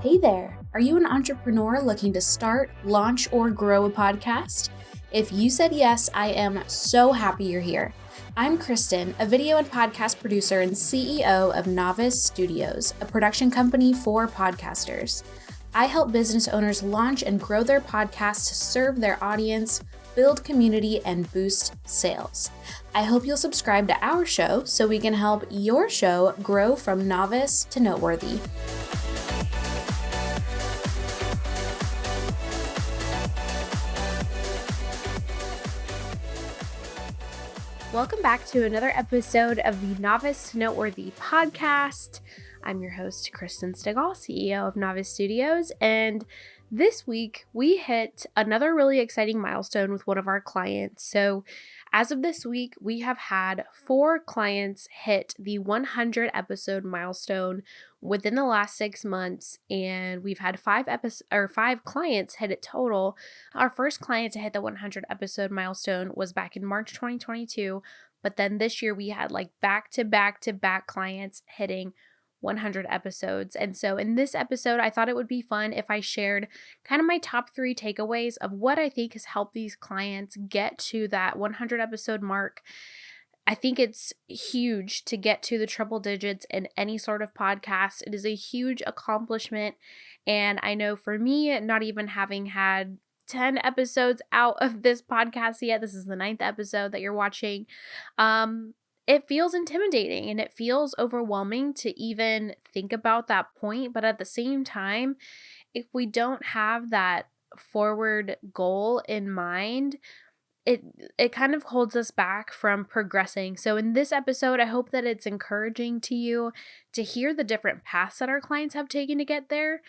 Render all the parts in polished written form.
Hey there! Are you an entrepreneur looking to start, launch, or grow a podcast? If you said yes, I am so happy you're here. I'm Kristen, a video and podcast producer and CEO of Novice Studios, a production company for podcasters. I help business owners launch and grow their podcasts to serve their audience, build community, and boost sales. I hope you'll subscribe to our show so we can help your show grow from novice to noteworthy. Welcome back to another episode of the Novice to Noteworthy podcast. I'm your host, Kristen Stigall, CEO of Novice Studios, and this week we hit another really exciting milestone with one of our clients. So as of this week, we have had 4 clients hit the 100 episode milestone within the last 6 months, and we've had 5 clients hit it total. Our first client to hit the 100 episode milestone was back in March 2022, but then this year we had like back-to-back clients hitting 100 episodes. And so in this episode, I thought it would be fun if I shared kind of my top 3 takeaways of what I think has helped these clients get to that 100 episode mark. I think it's huge to get to the triple digits in any sort of podcast. It is a huge accomplishment. And I know for me, not even having had 10 episodes out of this podcast yet, this is the 9th episode that you're watching, it feels intimidating and it feels overwhelming to even think about that point. But at the same time, if we don't have that forward goal in mind, it kind of holds us back from progressing. So in this episode, I hope that it's encouraging to you to hear the different paths that our clients have taken to get there,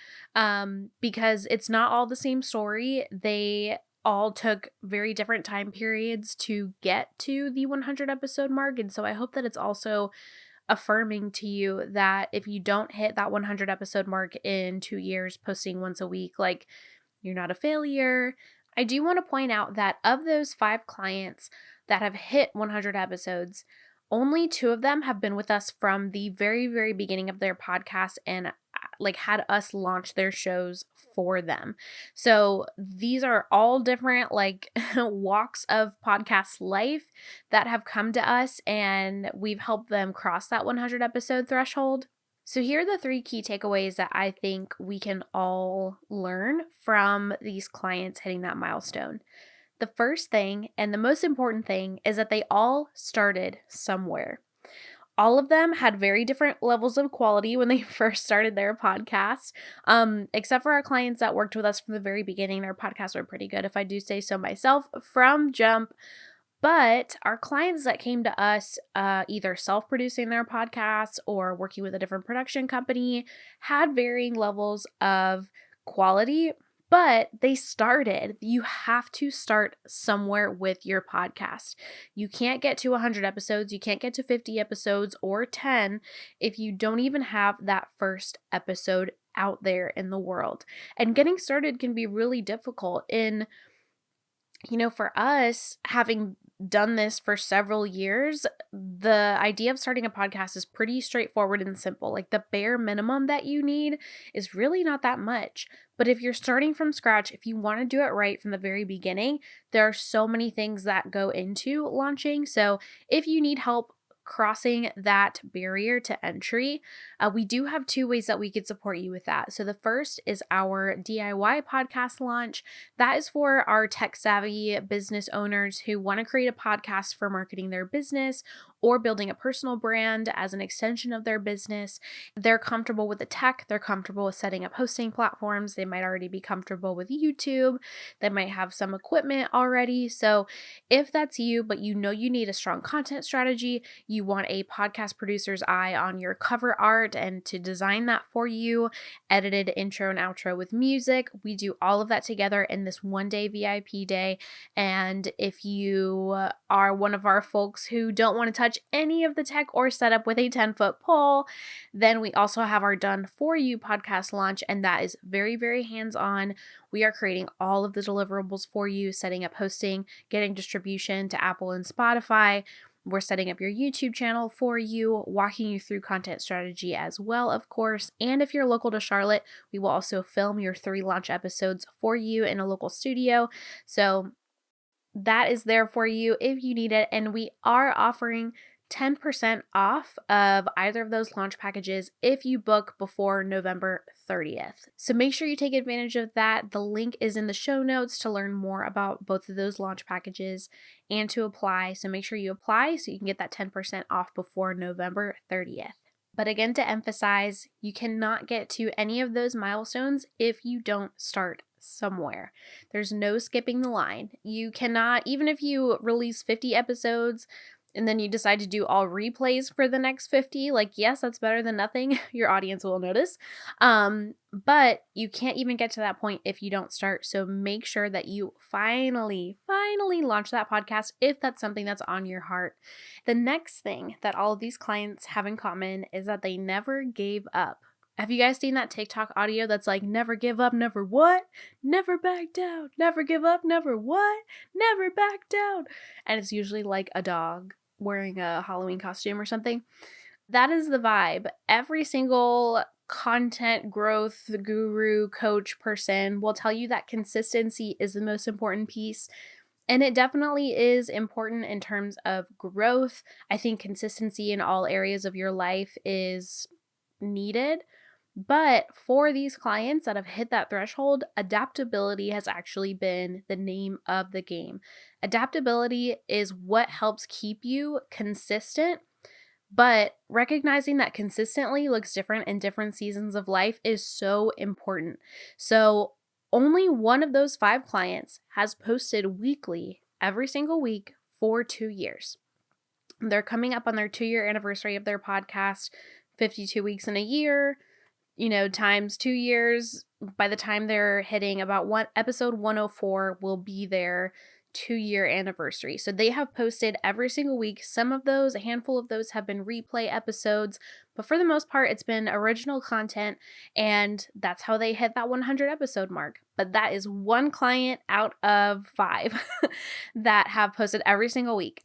because it's not all the same story. They all took very different time periods to get to the 100 episode mark. And so I hope that it's also affirming to you that if you don't hit that 100 episode mark in 2 years, posting once a week, like, you're not a failure. I do want to point out that of those 5 clients that have hit 100 episodes, only 2 of them have been with us from the very, very beginning of their podcast and like had us launch their shows for them. So these are all different like walks of podcast life that have come to us, and we've helped them cross that 100 episode threshold. So here are the 3 key takeaways that I think we can all learn from these clients hitting that milestone. The first thing, and the most important thing, is that they all started somewhere. All of them had very different levels of quality when they first started their podcast, except for our clients that worked with us from the very beginning. Their podcasts were pretty good, if I do say so myself, from jump. But our clients that came to us either self-producing their podcasts or working with a different production company had varying levels of quality, but they started. You have to start somewhere with your podcast. You can't get to 100 episodes, you can't get to 50 episodes or 10 if you don't even have that first episode out there in the world. And getting started can be really difficult for us, having done this for several years, the idea of starting a podcast is pretty straightforward and simple. Like, the bare minimum that you need is really not that much. But if you're starting from scratch, if you want to do it right from the very beginning, there are so many things that go into launching. So if you need help crossing that barrier to entry, we do have 2 ways that we could support you with that. So the first is our DIY podcast launch. That is for our tech savvy business owners who want to create a podcast for marketing their business or building a personal brand as an extension of their business. They're comfortable with the tech. They're comfortable with setting up hosting platforms. They might already be comfortable with YouTube. They might have some equipment already. So if that's you, but you know you need a strong content strategy, you want a podcast producer's eye on your cover art and to design that for you, edited intro and outro with music, we do all of that together in this 1-day VIP day. And if you are one of our folks who don't want to touch any of the tech or setup with a 10-foot pole, then we also have our Done For You podcast launch, and that is very, very hands-on. We are creating all of the deliverables for you, setting up hosting, getting distribution to Apple and Spotify. We're setting up your YouTube channel for you, walking you through content strategy as well, of course. And if you're local to Charlotte, we will also film your 3 launch episodes for you in a local studio. So that is there for you if you need it. And we are offering 10% off of either of those launch packages if you book before November 30th. So make sure you take advantage of that. The link is in the show notes to learn more about both of those launch packages and to apply. So make sure you apply so you can get that 10% off before November 30th. But again, to emphasize, you cannot get to any of those milestones if you don't start somewhere. There's no skipping the line. You cannot, even if you release 50 episodes and then you decide to do all replays for the next 50, like, yes, that's better than nothing. Your audience will notice. But you can't even get to that point if you don't start. So make sure that you finally launch that podcast if that's something that's on your heart. The next thing that all of these clients have in common is that they never gave up. Have you guys seen that TikTok audio that's like, never give up, never what? Never back down, never give up, never what? Never back down. And it's usually like a dog wearing a Halloween costume or something. That is the vibe. Every single content growth guru, coach person will tell you that consistency is the most important piece. And it definitely is important in terms of growth. I think consistency in all areas of your life is needed. But for these clients that have hit that threshold, adaptability has actually been the name of the game. Adaptability is what helps keep you consistent, but recognizing that consistently looks different in different seasons of life is so important. So only one of those 5 clients has posted weekly every single week for 2 years. They're coming up on their 2-year anniversary of their podcast, 52 weeks in a year, times 2 years. By the time they're hitting about episode 104 will be their 2-year anniversary. So they have posted every single week. Some of those, a handful of those have been replay episodes, but for the most part, it's been original content, and that's how they hit that 100 episode mark. But that is one client out of 5 that have posted every single week.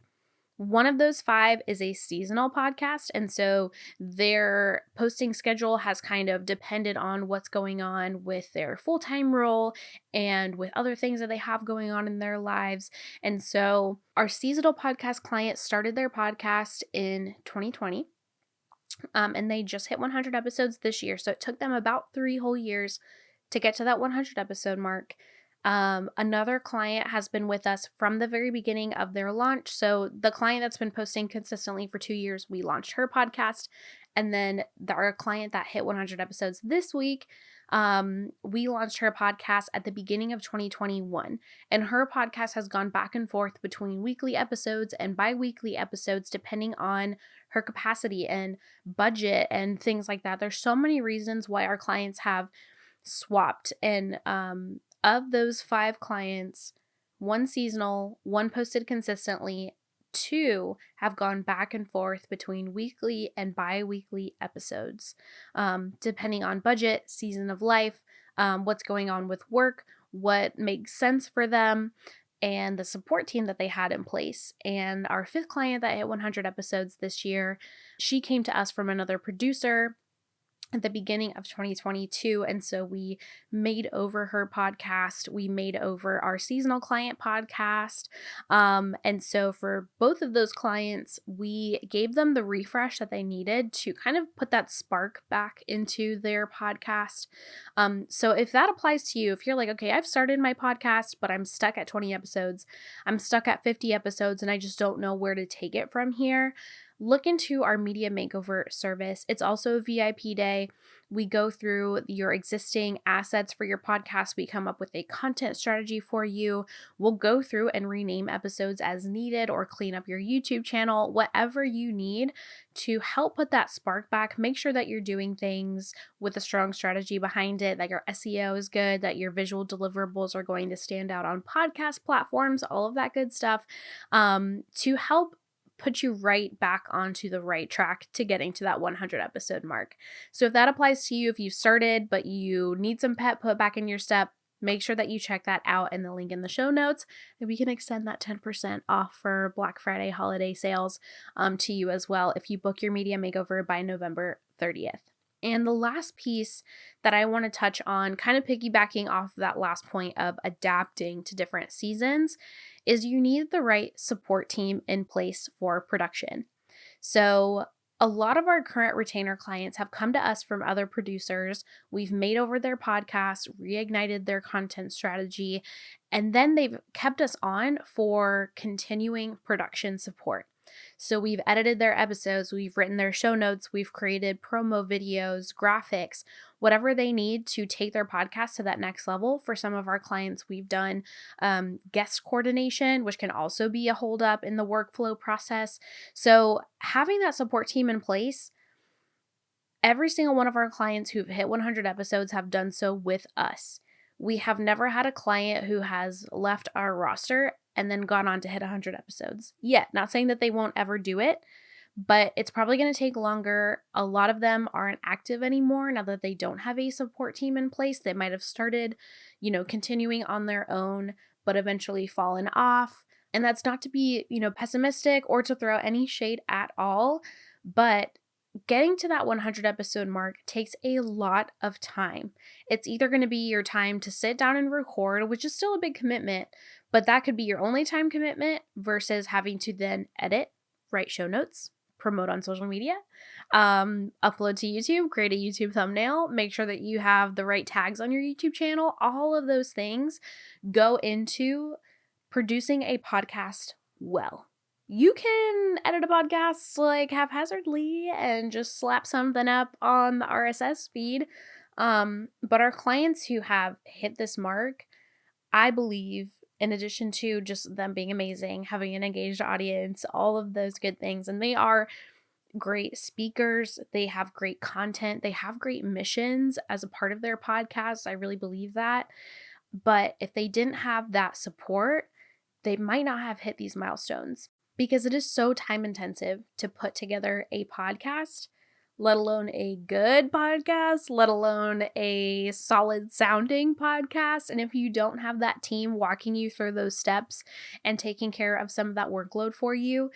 One of those 5 is a seasonal podcast, and so their posting schedule has kind of depended on what's going on with their full-time role and with other things that they have going on in their lives. And so our seasonal podcast client started their podcast in 2020, and they just hit 100 episodes this year. So it took them about 3 whole years to get to that 100 episode mark. Another client has been with us from the very beginning of their launch. So the client that's been posting consistently for 2 years, we launched her podcast. And then our client that hit 100 episodes this week, we launched her podcast at the beginning of 2021. And her podcast has gone back and forth between weekly episodes and bi-weekly episodes, depending on her capacity and budget and things like that. There's so many reasons why our clients have swapped. And of those 5 clients, 1 seasonal, 1 posted consistently, 2 have gone back and forth between weekly and bi-weekly episodes, depending on budget, season of life, what's going on with work, what makes sense for them, and the support team that they had in place. And our 5th client that hit 100 episodes this year, she came to us from another producer at the beginning of 2022. And so we made over her podcast. We made over our seasonal client podcast. And so for both of those clients, we gave them the refresh that they needed to kind of put that spark back into their podcast. So if that applies to you, if you're like, okay, I've started my podcast, but I'm stuck at 20 episodes, I'm stuck at 50 episodes, and I just don't know where to take it from here, look into our media makeover service. It's also a VIP day. We go through your existing assets for your podcast. We come up with a content strategy for you. We'll go through and rename episodes as needed or clean up your YouTube channel, whatever you need to help put that spark back. Make sure that you're doing things with a strong strategy behind it, that your SEO is good, that your visual deliverables are going to stand out on podcast platforms, all of that good stuff, to help put you right back onto the right track to getting to that 100 episode mark. So if that applies to you, if you started but you need some pep put back in your step, make sure that you check that out in the link in the show notes, and we can extend that 10% off for Black Friday holiday sales to you as well if you book your media makeover by November 30th. And the last piece that I want to touch on, kind of piggybacking off of that last point of adapting to different seasons, is you need the right support team in place for production. So a lot of our current retainer clients have come to us from other producers. We've made over their podcasts, reignited their content strategy, and then they've kept us on for continuing production support. So we've edited their episodes, we've written their show notes, we've created promo videos, graphics, whatever they need to take their podcast to that next level. For some of our clients, we've done guest coordination, which can also be a holdup in the workflow process. So having that support team in place, every single one of our clients who've hit 100 episodes have done so with us. We have never had a client who has left our roster and then gone on to hit 100 episodes yet. Not saying that they won't ever do it, but it's probably going to take longer. A lot of them aren't active anymore now that they don't have a support team in place. They might have started, continuing on their own, but eventually fallen off. And that's not to be, pessimistic or to throw any shade at all, but getting to that 100 episode mark takes a lot of time. It's either going to be your time to sit down and record, which is still a big commitment, but that could be your only time commitment versus having to then edit, write show notes, promote on social media, upload to YouTube, create a YouTube thumbnail, make sure that you have the right tags on your YouTube channel. All of those things go into producing a podcast well. You can edit a podcast like haphazardly and just slap something up on the RSS feed. But our clients who have hit this mark, I believe, in addition to just them being amazing, having an engaged audience, all of those good things, and they are great speakers, they have great content, they have great missions as a part of their podcast. I really believe that. But if they didn't have that support, they might not have hit these milestones, because it is so time intensive to put together a podcast, let alone a good podcast, let alone a solid sounding podcast. And if you don't have that team walking you through those steps and taking care of some of that workload for you,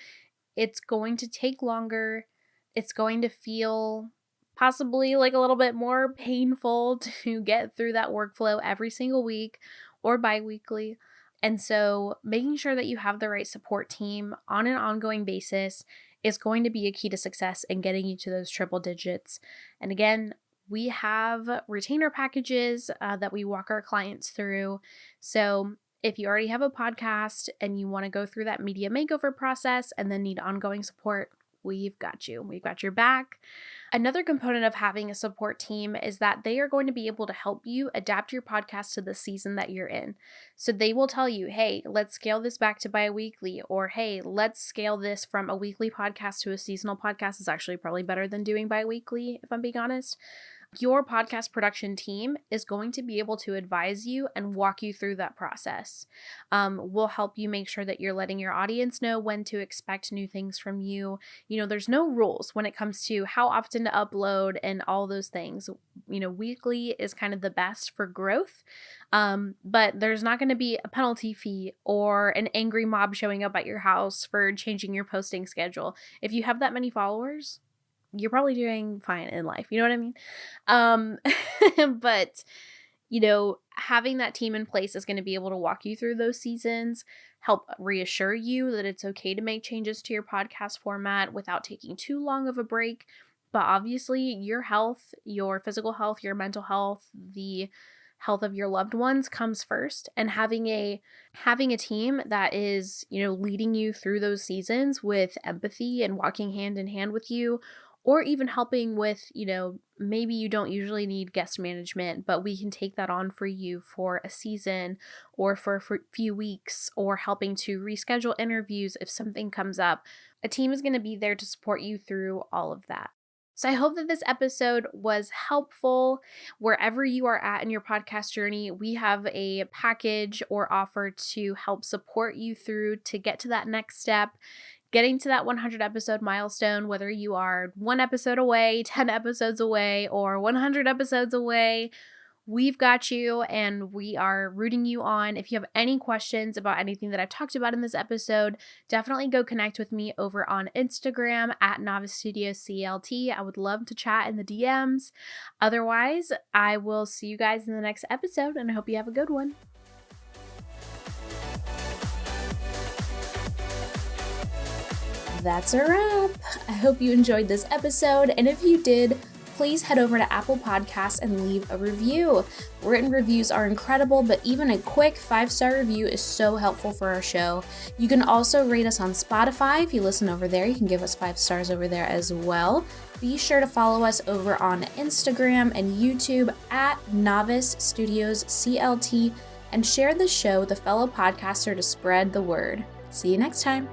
it's going to take longer. It's going to feel possibly like a little bit more painful to get through that workflow every single week or bi-weekly. And so making sure that you have the right support team on an ongoing basis is going to be a key to success in getting you to those triple digits. And again, we have retainer packages that we walk our clients through. So if you already have a podcast and you want to go through that media makeover process and then need ongoing support, we've got you. We've got your back. Another component of having a support team is that they are going to be able to help you adapt your podcast to the season that you're in. So they will tell you, hey, let's scale this back to bi-weekly, or hey, let's scale this from a weekly podcast to a seasonal podcast. Is actually probably better than doing bi-weekly, if I'm being honest. Your podcast production team is going to be able to advise you and walk you through that process. We'll help you make sure that you're letting your audience know when to expect new things from you. There's no rules when it comes to how often to upload and all those things. Weekly is kind of the best for growth, but there's not going to be a penalty fee or an angry mob showing up at your house for changing your posting schedule. If you have that many followers, you're probably doing fine in life. You know what I mean? But, having that team in place is going to be able to walk you through those seasons, help reassure you that it's okay to make changes to your podcast format without taking too long of a break. But obviously, your health, your physical health, your mental health, the health of your loved ones comes first, and having a team that is, leading you through those seasons with empathy and walking hand in hand with you, or even helping with, maybe you don't usually need guest management, but we can take that on for you for a season or for a few weeks, or helping to reschedule interviews if something comes up. A team is going to be there to support you through all of that. So I hope that this episode was helpful. Wherever you are at in your podcast journey, we have a package or offer to help support you through to get to that next step, getting to that 100 episode milestone, whether you are 1 episode away, 10 episodes away, or 100 episodes away. we've got you and we are rooting you on. If you have any questions about anything that I've talked about in this episode, definitely go connect with me over on Instagram at Novice Studio CLT. I would love to chat in the DMs. Otherwise, I will see you guys in the next episode, and I hope you have a good one. That's a wrap. I hope you enjoyed this episode, and if you did, please head over to Apple Podcasts and leave a review. Written reviews are incredible, but even a quick 5-star review is so helpful for our show. You can also rate us on Spotify. If you listen over there, you can give us 5 stars over there as well. Be sure to follow us over on Instagram and YouTube at Novice Studios CLT and share the show with a fellow podcaster to spread the word. See you next time.